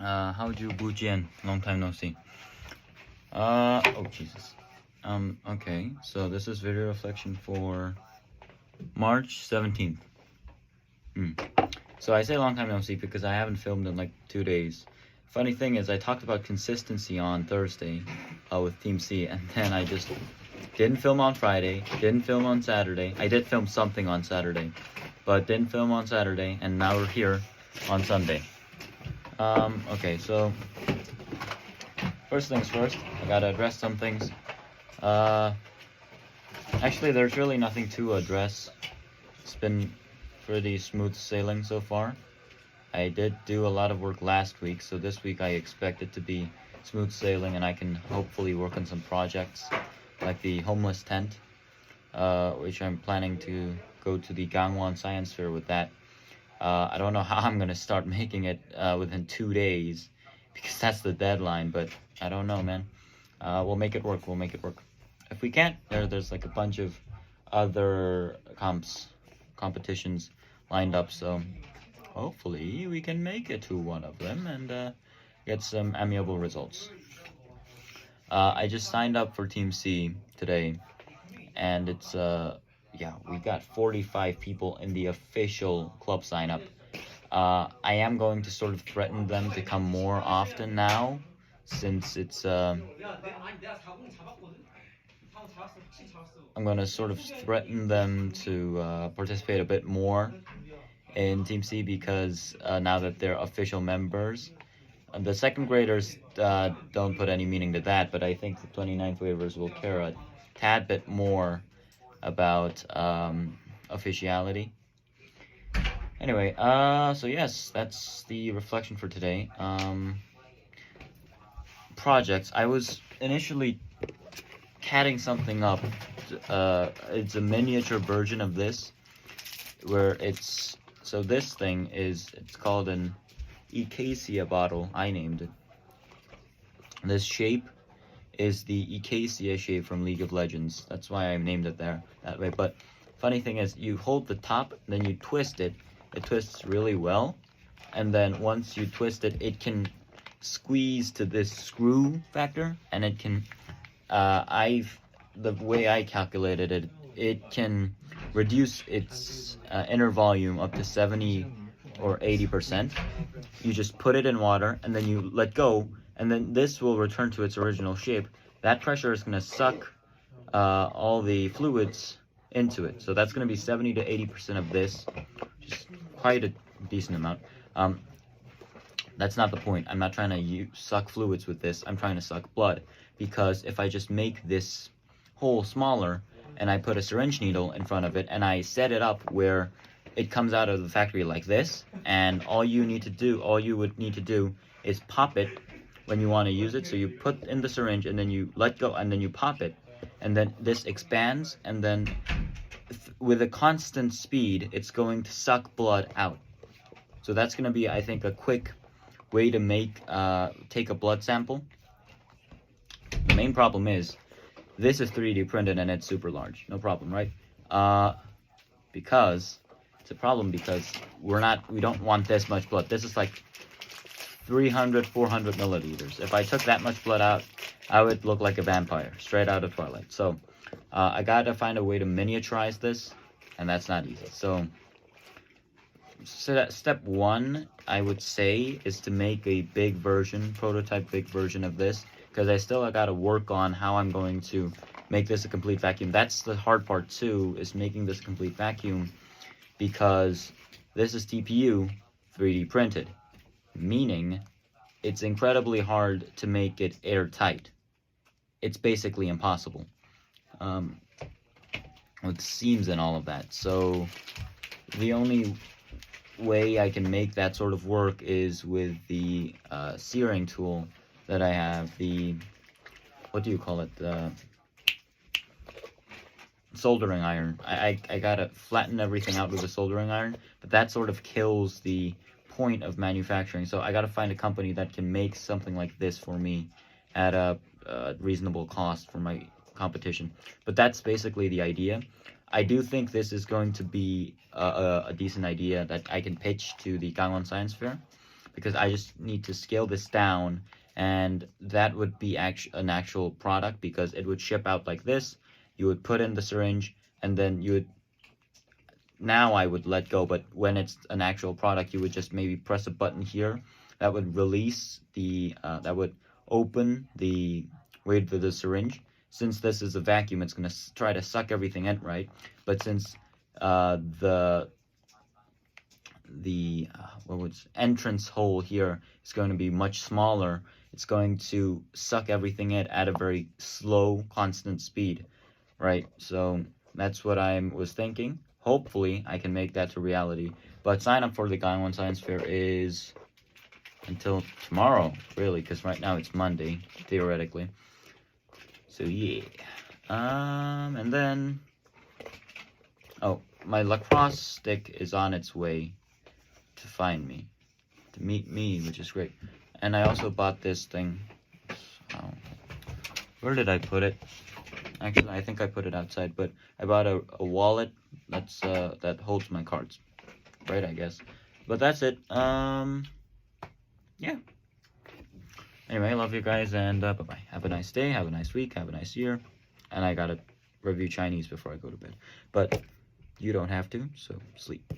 How'd you, Bujian? Long time no see. Oh Jesus. Okay, so this is video reflection for March 17th. So I say long time no see because I haven't filmed in like 2 days. Funny thing is, I talked about consistency on Thursday with Team C, and then I just didn't film on Friday, didn't film on Saturday. I did film something on Saturday, but didn't film on Saturday, and now we're here on Sunday. Okay, so first things first, I gotta address some things. Actually, there's really nothing to address. It's been pretty smooth sailing so far. I did do a lot of work last week, so this week I expect it to be smooth sailing, and I can hopefully work on some projects like the homeless tent, which I'm planning to go to the Gangwon Science Fair with that. I don't know how I'm gonna start making it within 2 days, because that's the deadline, but I don't know, man. We'll make it work. If we can't, there's like a bunch of other competitions lined up, so hopefully we can make it to one of them and get some amiable results. I just signed up for Team C today, and it's yeah, we got 45 people in the official club sign up. I am going to sort of threaten them to come more often now, since it's I'm gonna sort of threaten them to participate a bit more in Team C, because now that they're official members. The second graders don't put any meaning to that, but I think the 29th waivers will care a tad bit more about officiality. Anyway, so yes, that's the reflection for today. Projects. I was initially catting something up. It's a miniature version of this, where it's, so this thing is, it's called an Acacia bottle. I named it. This shape is the Acacia shape from League of Legends. That's why I named it that way. But funny thing is, you hold the top, then you twist it. It twists really well, and then once you twist it, it can squeeze to this screw factor, and it can the way I calculated it, it can reduce its inner volume up to 70 or 80%. You just put it in water, and then you let go, and then this will return to its original shape. That pressure is going to suck all the fluids into it. So that's going to be 70 to 80% of this, which is quite a decent amount. That's not the point. I'm not trying to suck fluids with this. I'm trying to suck blood, because if I just make this hole smaller and I put a syringe needle in front of it and I set it up where it comes out of the factory like this, and all you would need to do is pop it when you want to use it. So you put in the syringe, and then you let go, and then you pop it, and then this expands, and then with a constant speed, it's going to suck blood out. So that's going to be, I think, a quick way to take a blood sample. The main problem is, this is 3D printed and it's super large. No problem, right? Because it's a problem because we don't want this much blood. This is like 300, 400 milliliters. If I took that much blood out, I would look like a vampire, straight out of Twilight. So I gotta find a way to miniaturize this, and that's not easy. So step one, I would say, is to make a prototype big version of this, because I still gotta work on how I'm going to make this a complete vacuum. That's the hard part too, is making this a complete vacuum, because this is TPU 3D printed, meaning it's incredibly hard to make it airtight. It's basically impossible with seams and all of that. So the only way I can make that sort of work is with the searing tool that I have, the, what do you call it, the soldering iron. I gotta flatten everything out with a soldering iron, but that sort of kills the point of manufacturing. So I gotta find a company that can make something like this for me at a reasonable cost for my competition. But that's basically the idea. I do think this is going to be a decent idea that I can pitch to the Gangwon Science Fair, because I just need to scale this down, and that would be an actual product, because it would ship out like this. You would put in the syringe, and then you would, now I would let go, but when it's an actual product, you would just maybe press a button here that would release the that would open the weight of the syringe. Since this is a vacuum, it's going to try to suck everything in, right? But since the entrance hole here is going to be much smaller, it's going to suck everything in at a very slow, constant speed, right? So that's what I was thinking. Hopefully, I can make that to reality. But sign up for the Gaiwan Science Fair is until tomorrow, really, because right now it's Monday, theoretically. So yeah. And then, oh, my lacrosse stick is on its way to find me, to meet me, which is great. And I also bought this thing. Where did I put it? Actually, I think I put it outside, but I bought a wallet that's that holds my cards, right? I guess. But that's it. Yeah. Anyway, I love you guys, and bye-bye. Have a nice day, have a nice week, have a nice year. And I gotta review Chinese before I go to bed. But you don't have to, so sleep.